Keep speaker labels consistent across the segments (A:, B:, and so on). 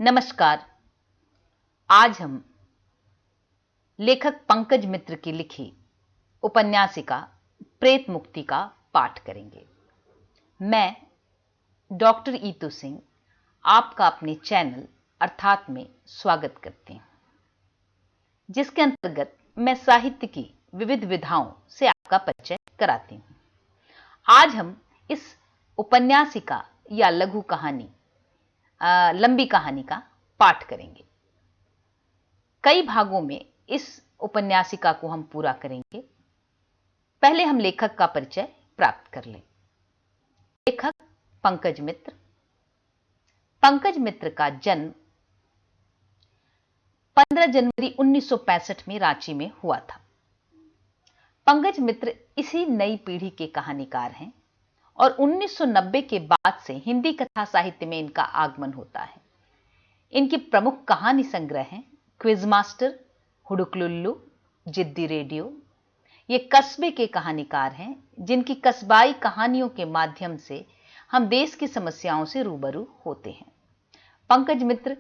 A: नमस्कार। आज हम लेखक पंकज मित्र की लिखी उपन्यासिका प्रेत मुक्ति का पाठ करेंगे। मैं डॉक्टर ईतू सिंह आपका अपने चैनल अर्थात में स्वागत करती हूँ, जिसके अंतर्गत मैं साहित्य की विविध विधाओं से आपका परिचय कराती हूँ। आज हम इस उपन्यासिका या लघु कहानी लंबी कहानी का पाठ करेंगे। कई भागों में इस उपन्यासिका को हम पूरा करेंगे। पहले हम लेखक का परिचय प्राप्त कर लें। लेखक पंकज मित्र। पंकज मित्र का जन्म 15 जनवरी 1965 में रांची में हुआ था। पंकज मित्र इसी नई पीढ़ी के कहानीकार हैं और 1990 के बाद से हिंदी कथा साहित्य में इनका आगमन होता है। इनकी प्रमुख कहानी संग्रह हैं क्विज मास्टर, हुडुक-लुल्लू, जिद्दी रेडियो। ये कस्बे के कहानीकार हैं जिनकी कस्बाई कहानियों के माध्यम से हम देश की समस्याओं से रूबरू होते हैं। पंकज मित्र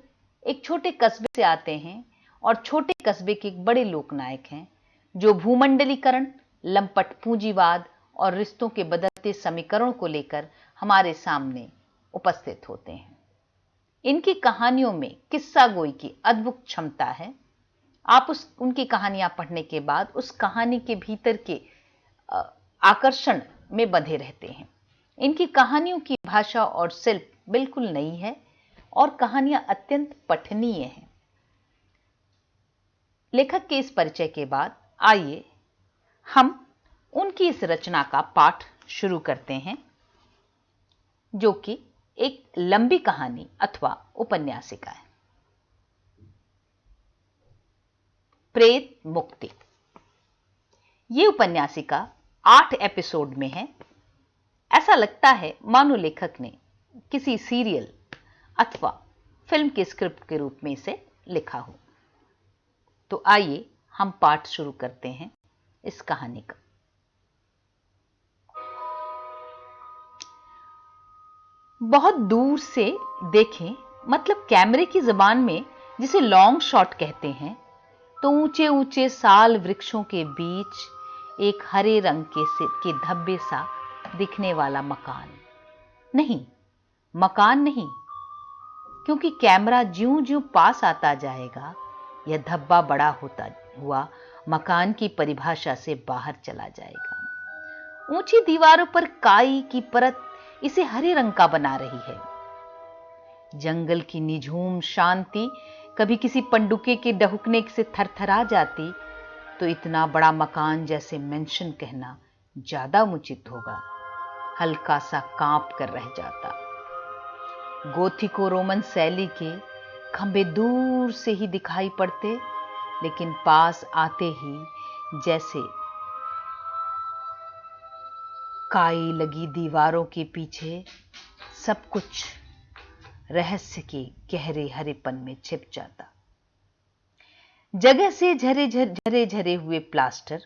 A: एक छोटे कस्बे से आते हैं और छोटे कस्बे के एक बड़े लोकनायक हैं जो भूमंडलीकरण, लंपट पूंजीवाद और रिश्तों के बदलते समीकरणों को लेकर हमारे सामने उपस्थित होते हैं। इनकी कहानियों में किस्सा गोई की अद्भुत क्षमता है। आप उनकी कहानियां पढ़ने के बाद उस कहानी के भीतर के आकर्षण में बंधे रहते हैं। इनकी कहानियों की भाषा और शिल्प बिल्कुल नई है और कहानियां अत्यंत पठनीय हैं। लेखक के इस परिचय के बाद आइए हम उनकी इस रचना का पाठ शुरू करते हैं, जो कि एक लंबी कहानी अथवा उपन्यासिका है। प्रेत मुक्ति। ये उपन्यासिका 8 एपिसोड में है। ऐसा लगता है मानो लेखक ने किसी सीरियल अथवा फिल्म के स्क्रिप्ट के रूप में इसे लिखा हो। तो आइए हम पाठ शुरू करते हैं इस कहानी का। बहुत दूर से देखें, मतलब कैमरे की जबान में जिसे लॉन्ग शॉट कहते हैं, तो ऊंचे ऊंचे साल वृक्षों के बीच एक हरे रंग के धब्बे सा दिखने वाला मकान नहीं, क्योंकि कैमरा ज्यों ज्यों पास आता जाएगा यह धब्बा बड़ा होता हुआ मकान की परिभाषा से बाहर चला जाएगा। ऊंची दीवारों पर काई की परत इसे हरे रंग का बना रही है। जंगल की निझूम शांति कभी किसी पंडुके के डहुकने से थरथरा जाती तो इतना बड़ा मकान जैसे मेंशन कहना ज्यादा उचित होगा, हल्का सा कांप कर रह जाता। गोथिको रोमन शैली के खंभे दूर से ही दिखाई पड़ते, लेकिन पास आते ही जैसे काई लगी दीवारों के पीछे सब कुछ रहस्य के गहरे हरेपन में छिप जाता। जगह से झरे हुए प्लास्टर,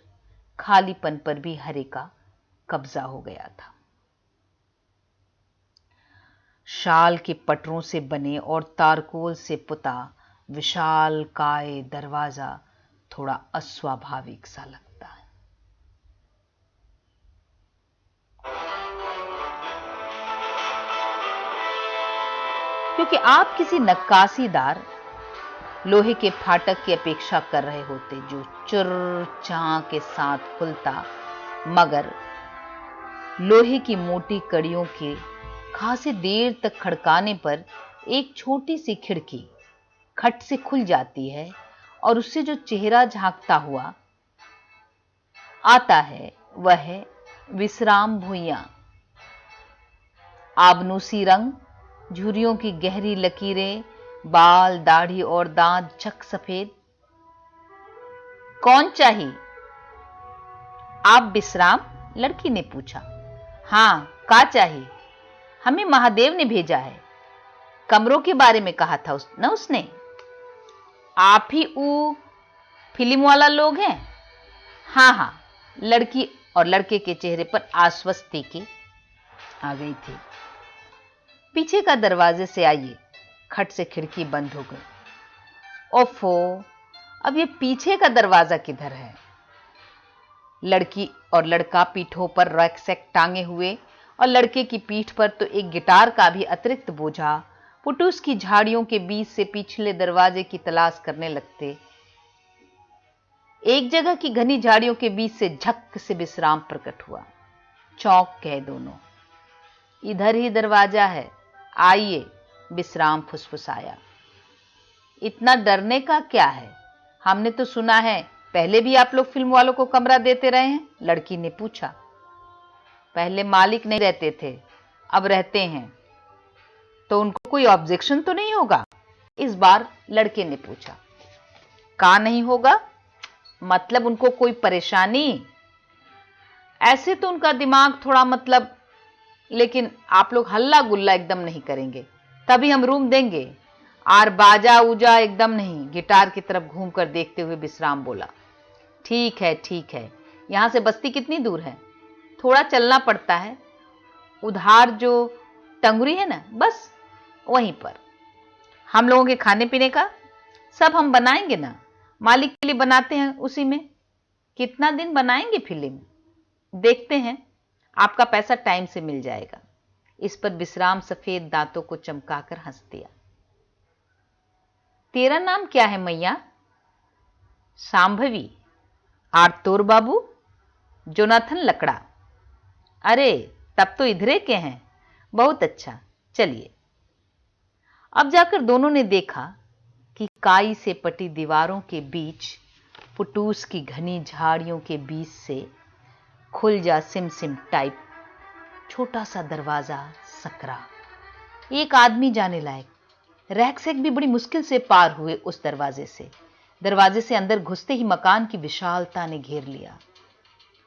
A: खालीपन पर भी हरे का कब्जा हो गया था। शाल के पटरों से बने और तारकोल से पुता विशाल काय दरवाजा थोड़ा अस्वाभाविक सा लगता है। क्योंकि आप किसी नक्काशीदार लोहे के फाटक की अपेक्षा कर रहे होते जो चुर चां के साथ खुलता, मगर लोहे की मोटी कड़ियों के खासे देर तक खड़काने पर एक छोटी सी खिड़की खट से खुल जाती है और उससे जो चेहरा झांकता हुआ आता है वह है विश्राम भुइयां। आबनूसी रंग, झुर्रियों की गहरी लकीरें, बाल, दाढ़ी और दांत चक सफेद। कौन चाहिए? आप विश्राम? लड़की ने पूछा। हाँ, का चाहिए? हमें महादेव ने भेजा है। कमरों के बारे में कहा था उसने। आप ही वो फिल्म वाला लोग हैं? हाँ, लड़की और लड़के के चेहरे पर आश्वस्ति की आ गई थी। पीछे का दरवाजे से आइए, खट से खिड़की बंद हो गई। ओफो, अब ये पीछे का दरवाजा किधर है? लड़की और लड़का पीठों पर रैकसैक टांगे हुए और लड़के की पीठ पर तो एक गिटार का भी अतिरिक्त बोझा पुटूस की झाड़ियों के बीच से पिछले दरवाजे की तलाश करने लगते। एक जगह की घनी झाड़ियों के बीच से झक से विश्राम प्रकट हुआ। चौंक गए दोनों। इधर ही दरवाजा है, आइए, विश्राम फुसफुसाया। इतना डरने का क्या है? हमने तो सुना है पहले भी आप लोग फिल्म वालों को कमरा देते रहे हैं, लड़की ने पूछा। पहले मालिक नहीं रहते थे, अब रहते हैं, तो उनको कोई ऑब्जेक्शन तो नहीं होगा? इस बार लड़के ने पूछा। का नहीं होगा? मतलब उनको कोई परेशानी? ऐसे तो उनका दिमाग थोड़ा मतलब, लेकिन आप लोग हल्ला गुल्ला एकदम नहीं करेंगे तभी हम रूम देंगे। आर बाजा उजा एकदम नहीं, गिटार की तरफ घूमकर देखते हुए विश्राम बोला। ठीक है, यहां से बस्ती कितनी दूर है? थोड़ा चलना पड़ता है, उधार जो टंगुरी है ना, बस वहीं पर। हम लोगों के खाने पीने का सब हम बनाएंगे ना, मालिक के लिए बनाते हैं उसी में। कितना दिन बनाएंगे फिल्म? देखते हैं, आपका पैसा टाइम से मिल जाएगा। इस पर विश्राम सफेद दांतों को चमकाकर हंस दिया। तेरा नाम क्या है मैया? सांभवी। आर्तोर बाबू? जोनाथन लकड़ा। अरे तब तो इधरे के हैं, बहुत अच्छा, चलिए। अब जाकर दोनों ने देखा कि काई से पटी दीवारों के बीच, पुटूस की घनी झाड़ियों के बीच से खुल जा सिमसिम टाइप छोटा सा दरवाजा सकरा। एक आदमी जाने लायक। रैकसैक भी बड़ी मुश्किल से पार हुए उस दरवाजे से। दरवाजे से अंदर घुसते ही मकान की विशालता ने घेर लिया,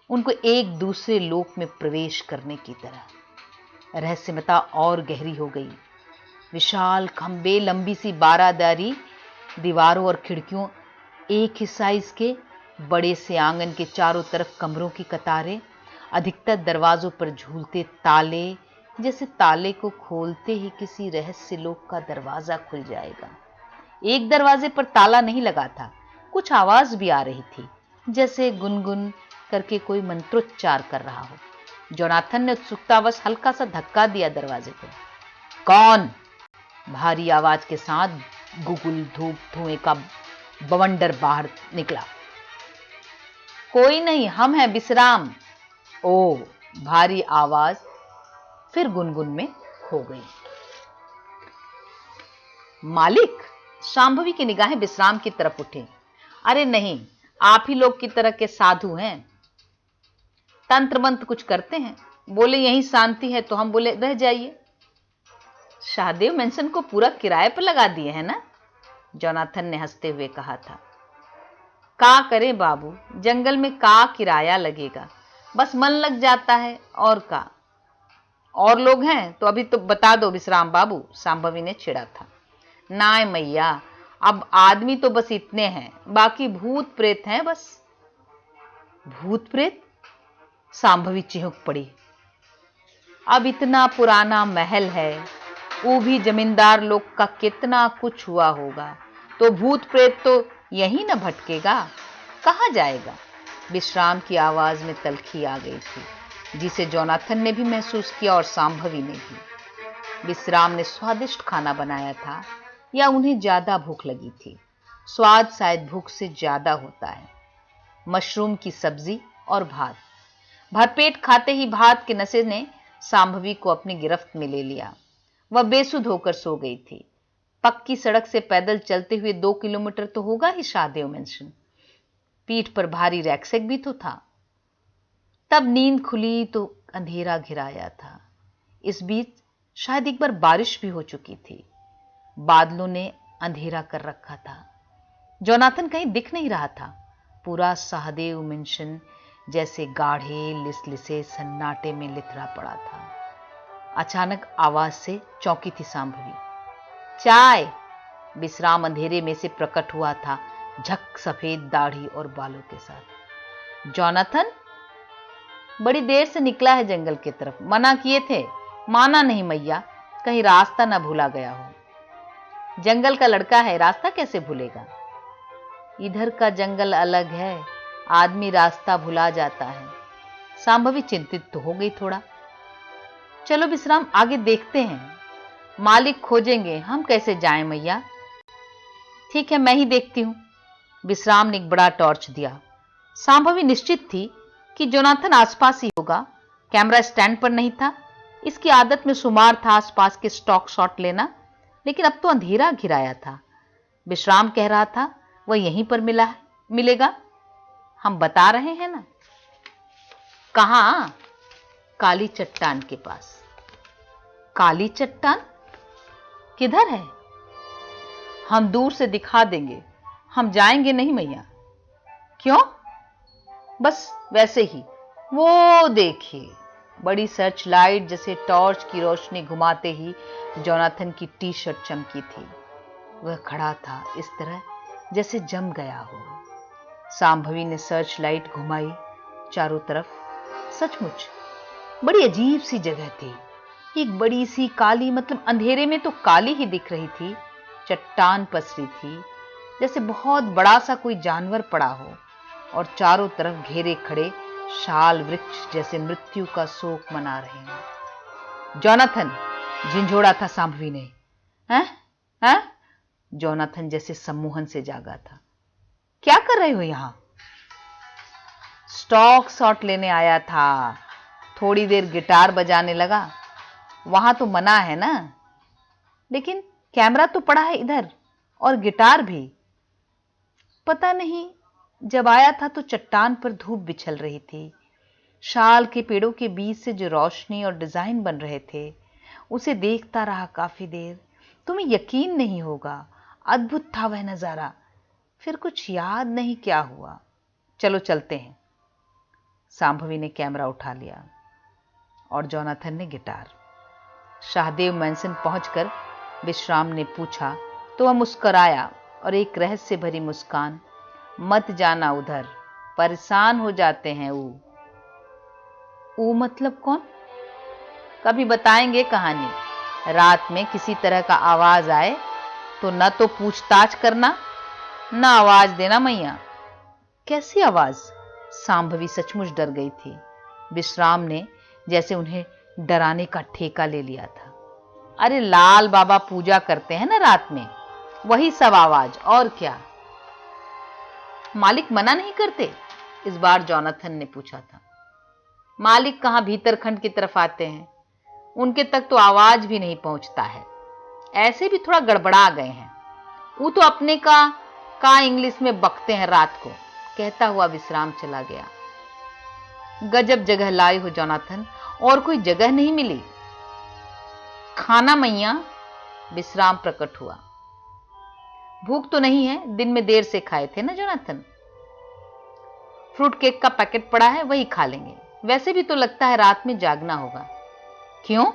A: उनको एक दूसरे लोक में प्रवेश करने की तरह। रहस्यमयता और गहरी हो गई। विशाल खंबे, लंबी सी बारादारी दीवारों और खिड़कियों, एक ही साइज के बड़े से आंगन के चारों तरफ कमरों की कतारें, अधिकतर दरवाजों पर झूलते ताले, जैसे ताले को खोलते ही किसी रहस्य लोक का दरवाजा खुल जाएगा। एक दरवाजे पर ताला नहीं लगा था, कुछ आवाज भी आ रही थी, जैसे गुनगुन करके कोई मंत्रोच्चार कर रहा हो। जोनाथन ने उत्सुकतावश हल्का सा धक्का दिया दरवाजे को। कौन? भारी आवाज के साथ गुगुल धूप धुएं का बवंडर बाहर निकला। कोई नहीं, हम हैं विश्राम। ओ, भारी आवाज फिर गुनगुन में खो गई। मालिक? शांभवी की निगाहें विश्राम की तरफ उठी। अरे नहीं, आप ही लोग की तरह के साधु हैं, तंत्र मंत्र कुछ करते हैं। बोले यहीं शांति है, तो हम बोले रह जाइए। शाहदेव मेंशन को पूरा किराए पर लगा दिए है ना? जोनाथन ने हंसते हुए कहा था। का करे बाबू, जंगल में का किराया लगेगा, बस मन लग जाता है और का। और लोग हैं तो अभी तो बता दो विश्राम बाबू, शांभवी ने छिड़ा था। नाय मैया, अब आदमी तो बस इतने हैं, बाकी भूत प्रेत हैं बस। भूत प्रेत? शांभवी चिहुक पड़ी। अब इतना पुराना महल है, वो भी जमींदार लोग का कितना कुछ हुआ होगा, तो भूत प्रेत तो यहीं न भटकेगा, कहाँ जाएगा? विश्राम की आवाज में तलखी आ गई थी, जिसे जोनाथन ने भी महसूस किया और शांभवी ने भी। विश्राम ने स्वादिष्ट खाना बनाया था, या उन्हें ज्यादा भूख लगी थी। स्वाद शायद भूख से ज्यादा होता है। मशरूम की सब्जी और भात। भरपेट खाते ही भात के नशे ने शांभवी को अपनी गिरफ्त में ले लिया। वह बेसुध होकर सो गई थी। पक्की सड़क से पैदल चलते हुए 2 किलोमीटर तो होगा ही शाहदेव मेंशन। पीठ पर भारी रैकसैक भी तो था। तब नींद खुली तो अंधेरा घिराया था। इस बीच शायद एक बार बारिश भी हो चुकी थी। बादलों ने अंधेरा कर रखा था। जोनाथन कहीं दिख नहीं रहा था। पूरा शाहदेव मेंशन जैसे गाढ़े लिसलिसे सन्नाटे में लिथड़ा पड़ा था। अचानक आवाज से चौंकी थी शांभवी। चाय! विश्राम अंधेरे में से प्रकट हुआ था, झक सफेद दाढ़ी और बालों के साथ। जोनाथन? बड़ी देर से निकला है जंगल की तरफ, मना किए थे, माना नहीं मैया, कहीं रास्ता ना भूला गया हो। जंगल का लड़का है, रास्ता कैसे भूलेगा? इधर का जंगल अलग है, आदमी रास्ता भुला जाता है। सांभवी चिंतित तो हो गई थोड़ा। चलो विश्राम, आगे देखते हैं, मालिक खोजेंगे, हम कैसे जाएं मैया? ठीक है, मैं ही देखती हूं। विश्राम ने एक बड़ा टॉर्च दिया। सांभवी निश्चित थी कि जोनाथन आसपास ही होगा। कैमरा स्टैंड पर नहीं था। इसकी आदत में शुमार था आसपास के स्टॉक शॉट लेना, लेकिन अब तो अंधेरा घिराया था। विश्राम कह रहा था वह यहीं पर मिलेगा, हम बता रहे हैं ना। कहां? काली चट्टान के पास। काली चट्टान किधर है? हम दूर से दिखा देंगे, हम जाएंगे नहीं मैया। क्यों? बस वैसे ही। वो देखिए, बड़ी सर्च लाइट जैसे टॉर्च की रोशनी घुमाते ही जोनाथन की टी शर्ट चमकी थी। वह खड़ा था इस तरह जैसे जम गया हो। सांभवी ने सर्च लाइट घुमाई चारों तरफ। सचमुच बड़ी अजीब सी जगह थी। एक बड़ी सी काली, मतलब अंधेरे में तो काली ही दिख रही थी, चट्टान पसरी थी, जैसे बहुत बड़ा सा कोई जानवर पड़ा हो, और चारों तरफ घेरे खड़े शाल वृक्ष जैसे मृत्यु का शोक मना रहे हैं। जोनाथन, झिंझोड़ा था सांभवी ने। हैं? हैं? जोनाथन जैसे सम्मोहन से जागा था। क्या कर रहे हो यहां? स्टॉक शॉट लेने आया था। थोड़ी देर गिटार बजाने लगा। वहां तो मना है ना, लेकिन कैमरा तो पड़ा है इधर, और गिटार भी। पता नहीं, जब आया था तो चट्टान पर धूप बिछल रही थी। शाल के पेड़ों के बीच से जो रोशनी और डिजाइन बन रहे थे, उसे देखता रहा काफी देर। तुम्हें यकीन नहीं होगा, अद्भुत था वह नजारा। फिर कुछ याद नहीं क्या हुआ। चलो चलते हैं। सांभवी ने कैमरा उठा लिया और जोनाथन ने गिटार। शाहदेव मैंसन पहुंचकर विश्राम ने पूछा तो वह मुस्कुराया, और एक रहस्य भरी मुस्कान। मत जाना उधर, परेशान हो जाते हैं। ऊ मतलब कौन? कभी बताएंगे कहानी। रात में किसी तरह का आवाज आए तो न तो पूछताछ करना, न आवाज देना मैया। कैसी आवाज? सांभवी सचमुच डर गई थी। विश्राम ने जैसे उन्हें डराने का ठेका ले लिया था। अरे लाल बाबा पूजा करते हैं ना रात में, वही सब आवाज, और क्या। मालिक मना नहीं करते? इस बार जोनाथन ने पूछा था। मालिक कहां भीतर खंड की तरफ आते हैं, उनके तक तो आवाज भी नहीं पहुंचता है। ऐसे भी थोड़ा गड़बड़ा गए हैं। वो तो अपने का इंग्लिश में बकते हैं रात को, कहता हुआ विश्राम चला गया। गजब जगह लाई हो जोनाथन, और कोई जगह नहीं मिली। खाना मैया, विश्राम प्रकट हुआ। भूख तो नहीं है, दिन में देर से खाए थे ना जोनाथन। फ्रूट केक का पैकेट पड़ा है, वही खा लेंगे। वैसे भी तो लगता है रात में जागना होगा। क्यों?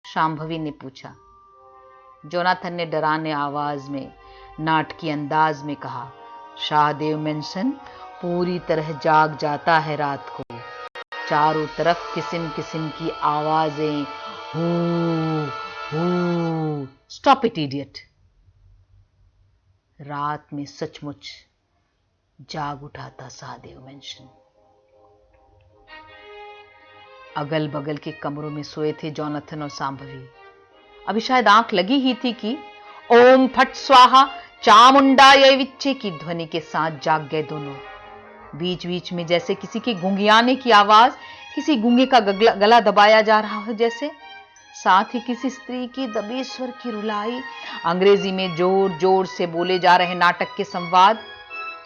A: शांभवी ने पूछा। जोनाथन ने डराने आवाज में, नाटकीय अंदाज में कहा, शाहदेव मैंसन पूरी तरह जाग जाता है रात को। चारों तरफ किस्म किस्म की आवाजें, हू हू। Stop it idiot. रात में सचमुच जाग उठा था शाहदेव मैंसन। अगल बगल के कमरों में सोए थे जोनाथन और सांभवी। अभी शायद आंख लगी ही थी कि ओम फट स्वाहा चामुंडा ये विच्चे की ध्वनि के साथ जाग गए दोनों। बीच बीच में जैसे किसी के गुंगियाने की आवाज, किसी गूंगे का गला दबाया जा रहा हो जैसे, साथ ही किसी स्त्री की दबे स्वर की रुलाई। अंग्रेजी में जोर जोर से बोले जा रहे नाटक के संवाद।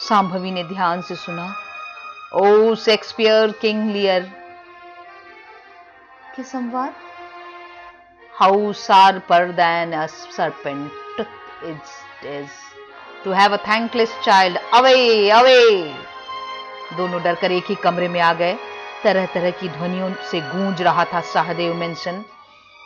A: सांभवी ने ध्यान से सुना। ओ शेक्सपियर, किंग लियर के संवाद। How sharper than a serpent is to have a thankless child. Away, away! दोनों डरकर एक ही कमरे में आ गए। तरह तरह की ध्वनियों से गूंज रहा था शाहदेव मैंसन।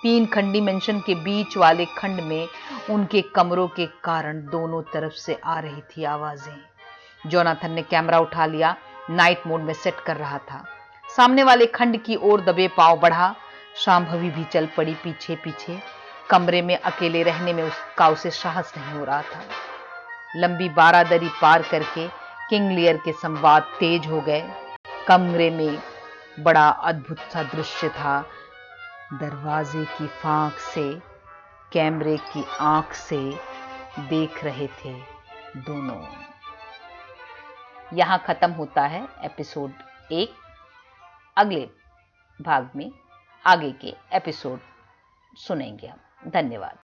A: 3 खंडी मैंसन के बीच वाले खंड में उनके कमरों के कारण दोनों तरफ से आ रही थी आवाजें। जोनाथन ने कैमरा उठा लिया, नाइट मोड में सेट कर रहा था। सामने वाले खंड की ओर दबे पांव बढ़ा। शांभवी भी चल पड़ी पीछे पीछे। कमरे में अकेले रहने में उसका उसे साहस नहीं हो रहा था। लंबी बारादरी पार करके किंग लियर के संवाद तेज हो गए। कमरे में बड़ा अद्भुत सा दृश्य था। दरवाजे की फांक से, कैमरे की आंख से देख रहे थे दोनों। यहां खत्म होता है एपिसोड 1। अगले भाग में आगे के एपिसोड सुनेंगे हम। धन्यवाद।